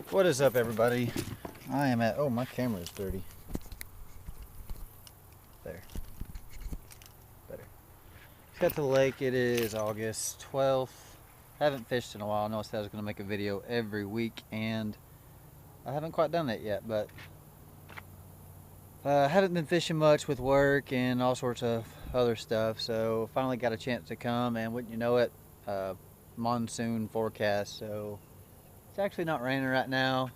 What is up, everybody? I am at, oh, my camera is dirty. There. Better. Just got to the lake. It is August 12th. Haven't fished in a while. I know I said I was going to make a video every week, and I haven't quite done that yet, but I haven't been fishing much with work and all sorts of other stuff, so finally got a chance to come, and wouldn't you know it, monsoon forecast, so it's actually not raining right now.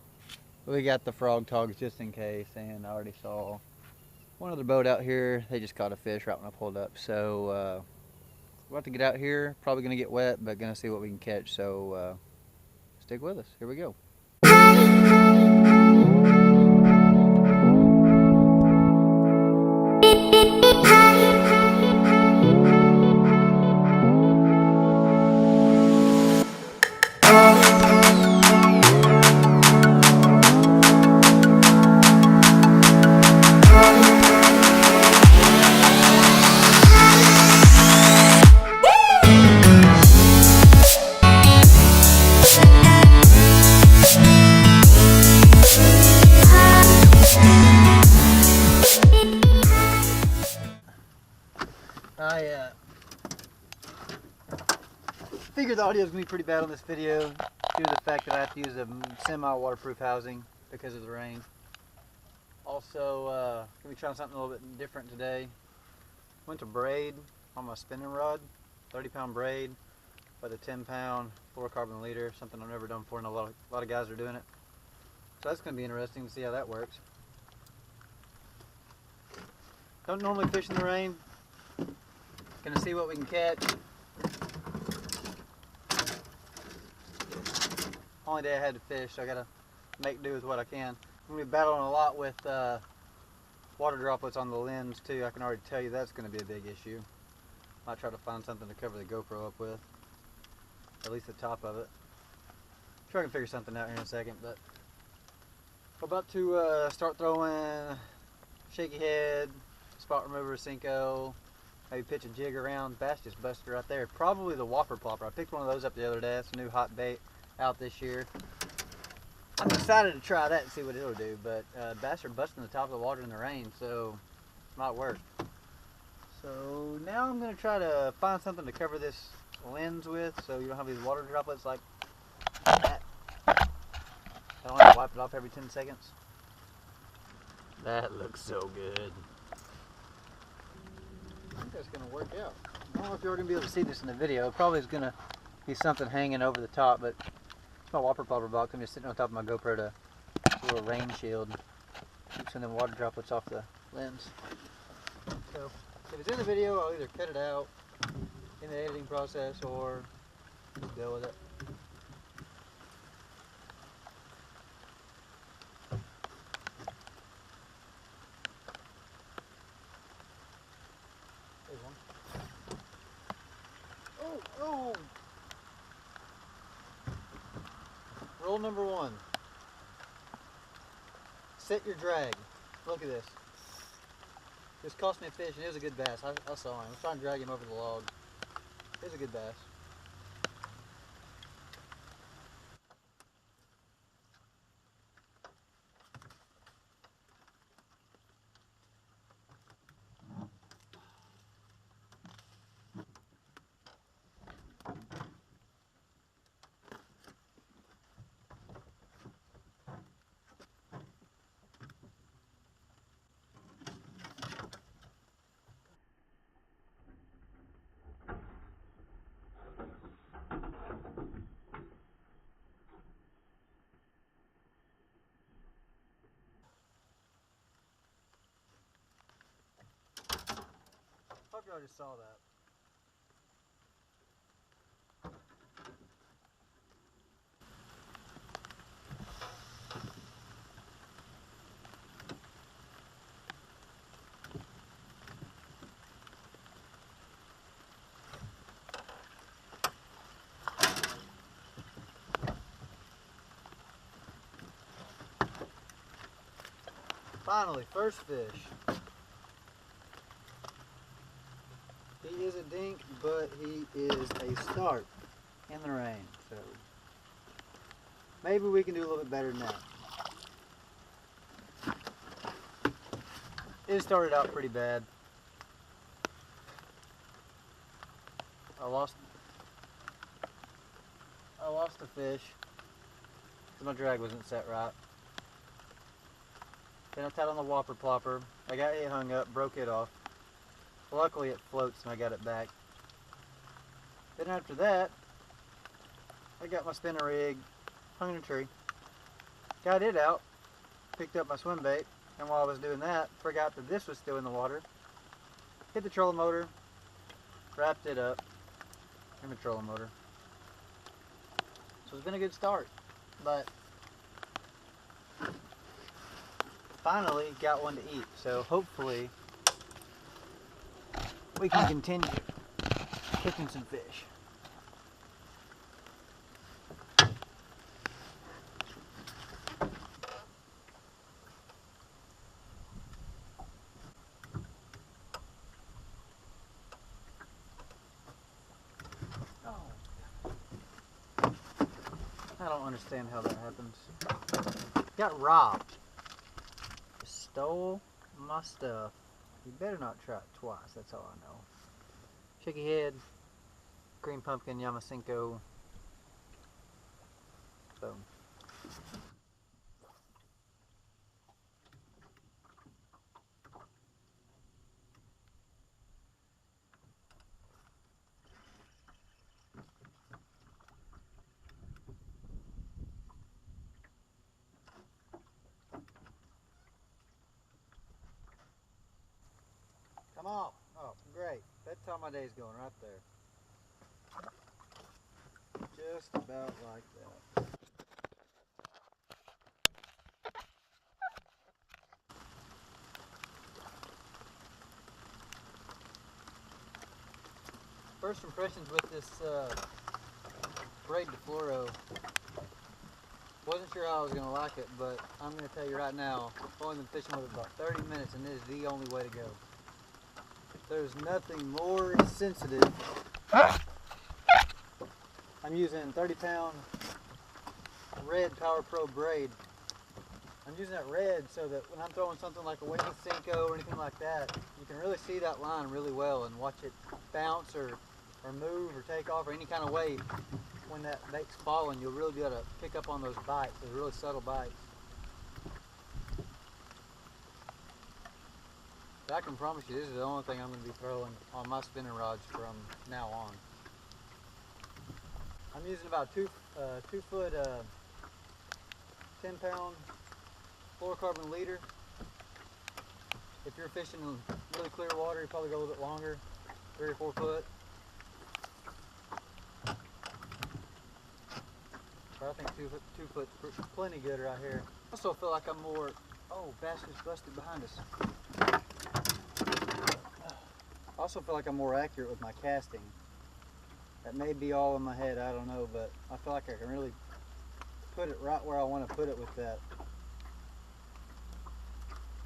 We got the frog togs just in case, and I already saw one other boat out here. They just caught a fish right when I pulled up, so we're about to get out here. Probably gonna get wet, but gonna see what we can catch, so stick with us. Here we go. I figured the audio is going to be pretty bad on this video due to the fact that I have to use a semi-waterproof housing because of the rain. Also, going to be trying something a little bit different today. Went to braid on my spinning rod, 30-pound braid with a 10-pound fluorocarbon leader, something I've never done before, and a lot of guys are doing it. So that's going to be interesting to see how that works. Don't normally fish in the rain. Gonna see what we can catch. Only day I had to fish, so I gotta make do with what I can. I'm gonna be battling a lot with water droplets on the lens too. I can already tell you that's gonna be a big issue. Might try to find something to cover the GoPro up with, at least the top of it. Sure, I can figure something out here in a second, but we're about to start throwing shaky head, spot remover, Cinco. Maybe pitch a jig around. Bass just busted right there. Probably the whopper plopper. I picked one of those up the other day. That's a new hot bait out this year. I'm excited to try that and see what it'll do, but bass are busting the top of the water in the rain, so it might work. So now I'm going to try to find something to cover this lens with so you don't have these water droplets like that. I don't have to wipe it off every 10 seconds. That looks so good. I think that's going to work out. I don't know if you're going to be able to see this in the video. It probably is going to be something hanging over the top, but it's my whopper plopper box. I'm just sitting on top of my GoPro to a little rain shield. Keep some of them water droplets off the lens. So if it's in the video, I'll either cut it out in the editing process or just deal with it. Oh! Rule number one. Set your drag. Look at this. This cost me a fish and it was a good bass. I saw him. I was trying to drag him over the log. It was a good bass. Hope you already saw that. Finally, first fish. He is a dink, but he is a start in the rain. So maybe we can do a little bit better than that. It started out pretty bad. I lost a fish because my drag wasn't set right. Then I tied on the whopper plopper. I got it hung up, broke it off. Luckily it floats and I got it back. Then after that, I got my spinner rig, hung in a tree, got it out, picked up my swim bait, and while I was doing that, forgot that this was still in the water. Hit the trolling motor, wrapped it up, and the trolling motor. So it's been a good start, but finally got one to eat. So hopefully we can continue cooking some fish. I don't understand how that happens. Got robbed. Stole my stuff. You better not try it twice, that's all I know. Shaky head, green pumpkin, Yamasenko. Boom. Come on. Oh, great. That's how my day's going right there. Just about like that. First impressions with this braid to Flouro. Wasn't sure how I was going to like it, but I'm going to tell you right now, I've only been fishing with it about 30 minutes and it is the only way to go. There's nothing more sensitive. I'm using 30-pound red Power Pro braid. I'm using that red so that when I'm throwing something like a wavy Senko or anything like that, you can really see that line really well and watch it bounce or move or take off or any kind of way. When that bait's falling, you'll really be able to pick up on those bites, those really subtle bites. But I can promise you this is the only thing I'm going to be throwing on my spinning rods from now on. I'm using about 2 foot 10-pound fluorocarbon leader. If you're fishing in really clear water, you probably go a little bit longer, 3 or 4 foot. But I think 2 foot's plenty good right here. I also feel like I'm more, oh, basket's busted behind us. I also feel like I'm more accurate with my casting. That may be all in my head, I don't know, but I feel like I can really put it right where I want to put it with that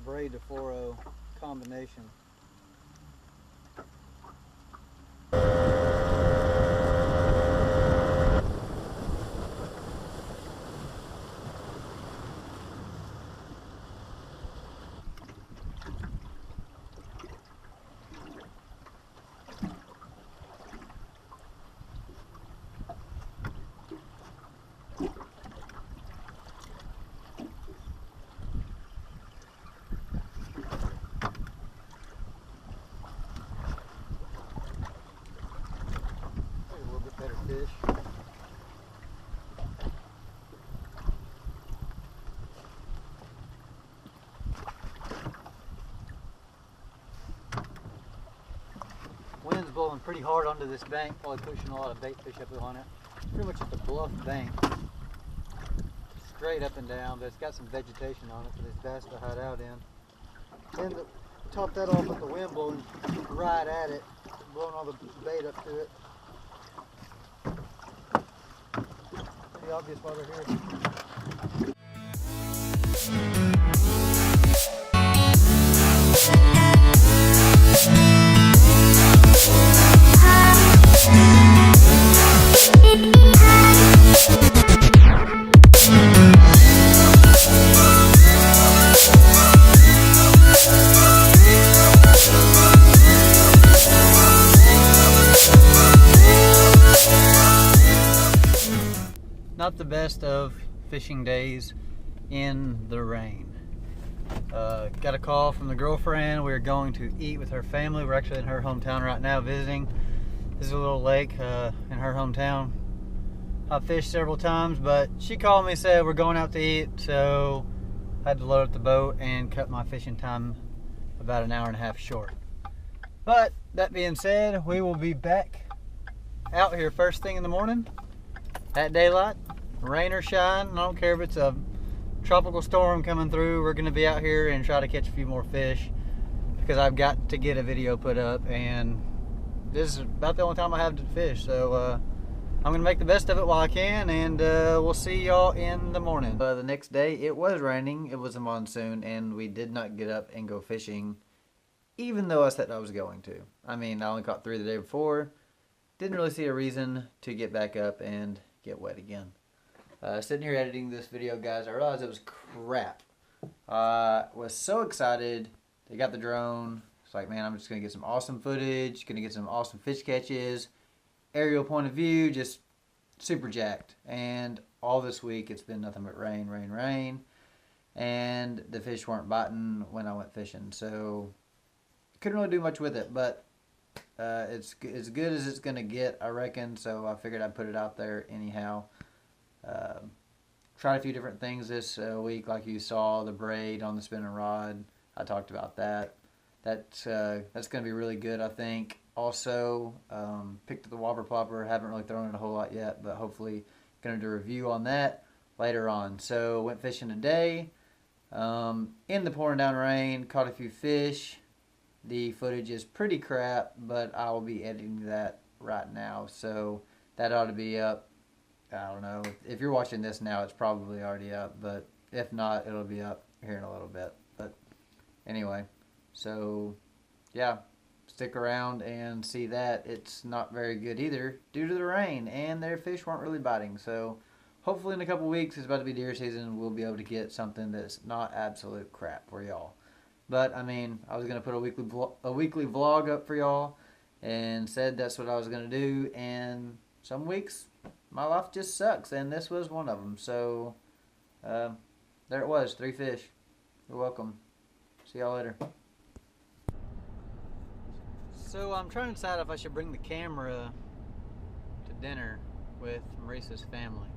braid to Flouro combination. Fish. Wind's blowing pretty hard onto this bank, probably pushing a lot of bait fish up on it. It's pretty much just a bluff bank, straight up and down, but it's got some vegetation on it for this bass to hide out in. Then to top that off with the wind blowing right at it, blowing all the bait up to it. Pretty obvious why they're here. best of fishing days in the rain. Got a call from the girlfriend. We're going to eat with her family. We're actually in her hometown right now visiting. This is a little lake in her hometown. I've fished several times, but she called me and said we're going out to eat, so I had to load up the boat and cut my fishing time about an hour and a half short. But that being said, we will be back out here first thing in the morning at daylight, rain or shine. I don't care if it's a tropical storm coming through. We're going to be out here and try to catch a few more fish because I've got to get a video put up, and this is about the only time I have to fish, so I'm going to make the best of it while I can, and we'll see y'all in the morning. The next day, it was raining, it was a monsoon, and we did not get up and go fishing, even though I said I was going to. I mean, I only caught 3 the day before. Didn't really see a reason to get back up and get wet again. Sitting here editing this video, guys, I realized it was crap. I was so excited. They got the drone. It's like, man, I'm just going to get some awesome footage, going to get some awesome fish catches. Aerial point of view, just super jacked. And all this week it's been nothing but rain, rain, rain, and the fish weren't biting when I went fishing, so couldn't really do much with it. But it's as good as it's gonna get, I reckon, so I figured I'd put it out there anyhow. Tried a few different things this week, like you saw the braid on the spinning rod. I talked about that. That's gonna be really good, I think. Also, picked up the whopper plopper. Haven't really thrown it a whole lot yet, but hopefully going to do a review on that later on. So went fishing today in the pouring down rain. Caught a few fish. The footage is pretty crap, but I will be editing that right now, so that ought to be up. I don't know. If you're watching this now, it's probably already up, but if not, it'll be up here in a little bit. But anyway, so yeah. Stick around and see that. It's not very good either due to the rain, and their fish weren't really biting. So hopefully in a couple weeks, it's about to be deer season, we'll be able to get something that's not absolute crap for y'all. But I mean, I was going to put a weekly vlog up for y'all and said that's what I was going to do, and some weeks my life just sucks, and this was one of them. So there it was, 3 fish. You're welcome. See y'all later. So I'm trying to decide if I should bring the camera to dinner with Maurice's family.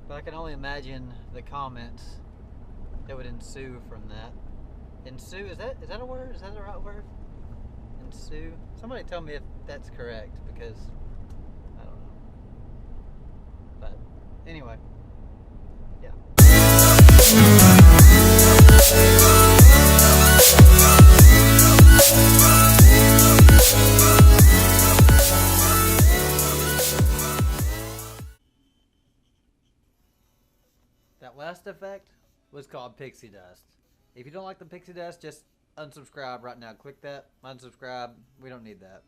But I can only imagine the comments that would ensue from that. Ensue, is that a word? Is that the right word? Ensue? Somebody tell me if that's correct, because I don't know. But anyway, yeah. That last effect was called pixie dust. If you don't like the pixie dust, just unsubscribe right now. Click that, unsubscribe. We don't need that.